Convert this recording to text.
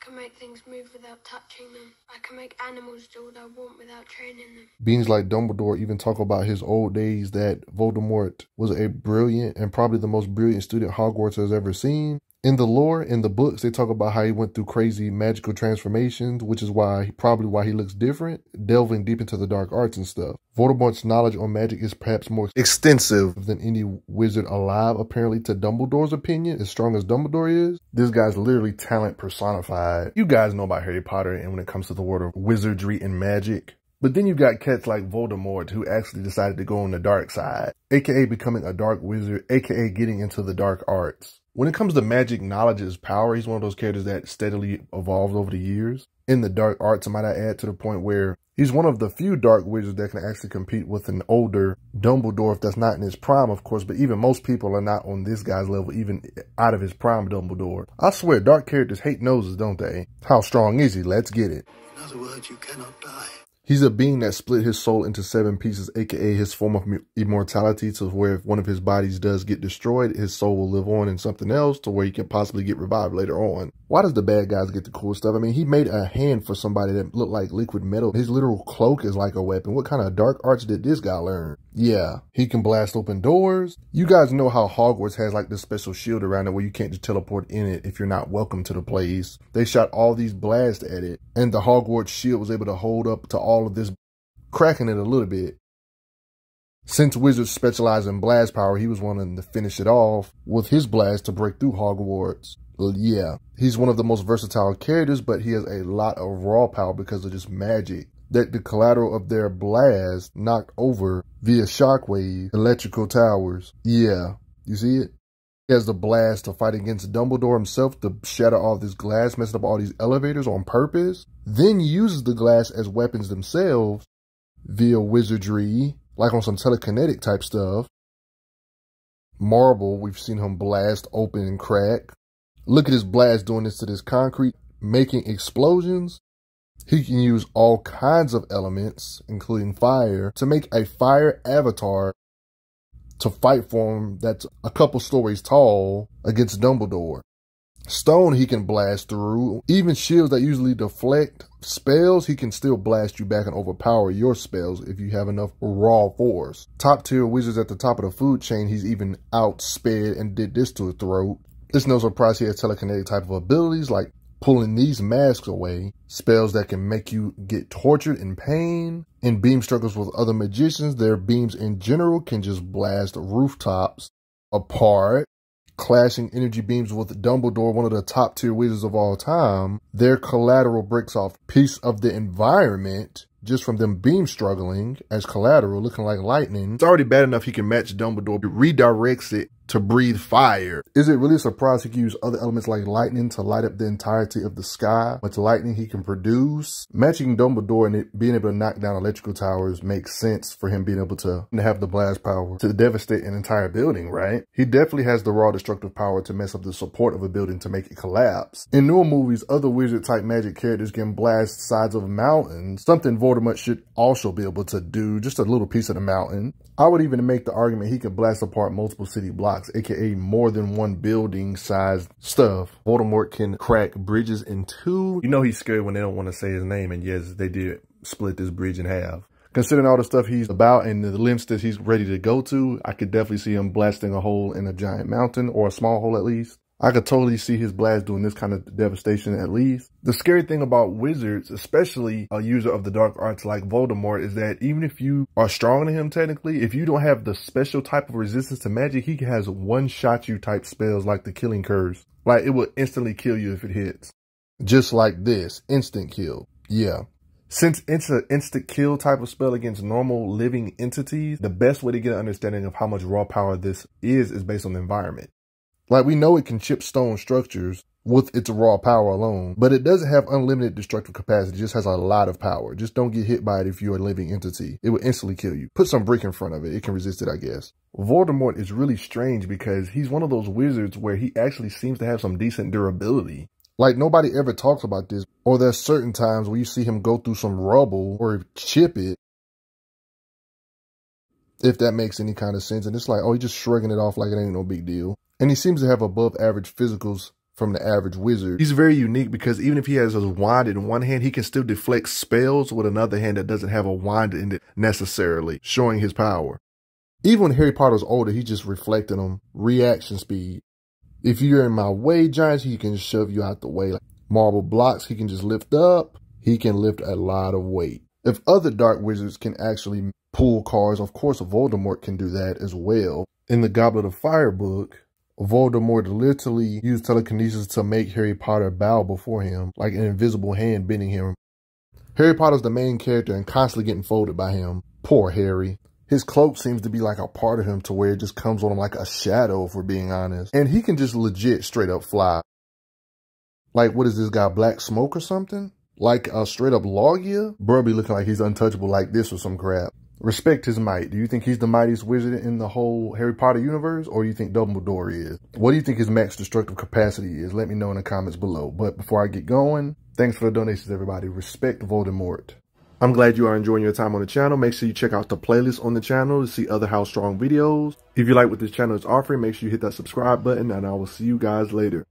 can make things move without touching them. I can make animals do what I want without training them. Beings like Dumbledore even talk about his old days that Voldemort was a brilliant and probably the most brilliant student Hogwarts has ever seen. In the lore, in the books, they talk about how he went through crazy magical transformations, which is probably why he looks different, delving deep into the dark arts and stuff. Voldemort's knowledge on magic is perhaps more extensive than any wizard alive, apparently, to Dumbledore's opinion, as strong as Dumbledore is. This guy's literally talent personified. You guys know about Harry Potter and when it comes to the world of wizardry and magic. But then you got cats like Voldemort who actually decided to go on the dark side, aka becoming a dark wizard, aka getting into the dark arts. When it comes to magic, knowledge is power. He's one of those characters that steadily evolved over the years. In the dark arts, I might add, to the point where he's one of the few dark wizards that can actually compete with an older Dumbledore, if that's not in his prime, of course. But even most people are not on this guy's level, even out of his prime Dumbledore. I swear, dark characters hate noses, don't they? How strong is he? Let's get it. In other words, you cannot die. He's a being that split his soul into 7 pieces, aka his form of immortality, to where if one of his bodies does get destroyed, his soul will live on in something else to where he can possibly get revived later on. Why does the bad guys get the cool stuff? I mean, he made a hand for somebody that looked like liquid metal. His literal cloak is like a weapon. What kind of dark arts did this guy learn? Yeah, he can blast open doors. You guys know how Hogwarts has like this special shield around it where you can't just teleport in it if you're not welcome to the place. They shot all these blasts at it, and the Hogwarts shield was able to hold up to all of this, cracking it a little bit. Since wizards specialize in blast power, he was wanting to finish it off with his blast to break through Hogwarts. Well, yeah, he's one of the most versatile characters, but he has a lot of raw power because of just magic that the collateral of their blast knocked over via shockwave electrical towers. Yeah, you see it? He has the blast to fight against Dumbledore himself to shatter all this glass, messing up all these elevators on purpose, then uses the glass as weapons themselves via wizardry, like on some telekinetic type stuff. Marble, we've seen him blast open and crack. Look at his blast doing this to this concrete, making explosions. He can use all kinds of elements, including fire, to make a fire avatar to fight for him that's a couple stories tall against Dumbledore. Stone he can blast through. Even shields that usually deflect spells, he can still blast you back and overpower your spells if you have enough raw force. Top tier wizards at the top of the food chain, he's even outsped and did this to his throat. It's no surprise he has telekinetic type of abilities like pulling these masks away, spells that can make you get tortured in pain. In beam struggles with other magicians, their beams in general can just blast rooftops apart. Clashing energy beams with Dumbledore, one of the top tier wizards of all time, their collateral breaks off piece of the environment just from them beam struggling as collateral, looking like lightning. It's already bad enough he can match Dumbledore, redirects it to breathe fire. Is it really a surprise he can use other elements like lightning to light up the entirety of the sky? Much lightning he can produce. Matching Dumbledore and it being able to knock down electrical towers makes sense for him being able to have the blast power to devastate an entire building, right? He definitely has the raw destructive power to mess up the support of a building to make it collapse. In newer movies, other wizard type magic characters can blast sides of mountains, something Voldemort should also be able to do, just a little piece of the mountain. I would even make the argument he could blast apart multiple city blocks, aka more than one building size stuff. Voldemort can crack bridges in two. You know he's scared when they don't want to say his name, and yes, they did split this bridge in half. Considering all the stuff he's about and the lengths that he's ready to go to, I could definitely see him blasting a hole in a giant mountain, or a small hole at least. I could totally see his blast doing this kind of devastation at least. The scary thing about wizards, especially a user of the dark arts like Voldemort, is that even if you are stronger than him technically, if you don't have the special type of resistance to magic, he has one-shot you type spells like the killing curse. Like, it will instantly kill you if it hits. Just like this, instant kill. Yeah. Since it's an instant kill type of spell against normal living entities, the best way to get an understanding of how much raw power this is based on the environment. Like, we know it can chip stone structures with its raw power alone, but it doesn't have unlimited destructive capacity. It just has a lot of power. Just don't get hit by it if you're a living entity. It will instantly kill you. Put some brick in front of it. It can resist it, I guess. Voldemort is really strange because he's one of those wizards where he actually seems to have some decent durability. Like, nobody ever talks about this, or there's certain times where you see him go through some rubble or chip it, if that makes any kind of sense. And it's like, oh, he's just shrugging it off like it ain't no big deal. And he seems to have above average physicals from the average wizard. He's very unique because even if he has his wand in one hand, he can still deflect spells with another hand that doesn't have a wand in it necessarily, showing his power. Even when Harry Potter's older, he just reflected on reaction speed. If you're in my way, giants, he can shove you out the way. Like marble blocks, he can just lift up. He can lift a lot of weight. If other dark wizards can actually pull cards, of course Voldemort can do that as well. In the Goblet of Fire book, Voldemort literally used telekinesis to make Harry Potter bow before him, like an invisible hand bending him. Harry Potter's the main character and constantly getting folded by him. Poor Harry. His cloak seems to be like a part of him to where it just comes on him like a shadow, if we're being honest. And he can just legit straight up fly. Like, what is this guy, Black Smoke or something? Like a straight up Logia? Bro be looking like he's untouchable like this or some crap. Respect his might. Do you think he's the mightiest wizard in the whole Harry Potter universe? Or do you think Dumbledore is? What do you think his max destructive capacity is? Let me know in the comments below. But before I get going, thanks for the donations, everybody. Respect Voldemort. I'm glad you are enjoying your time on the channel. Make sure you check out the playlist on the channel to see other How Strong videos. If you like what this channel is offering, make sure you hit that subscribe button, and I will see you guys later.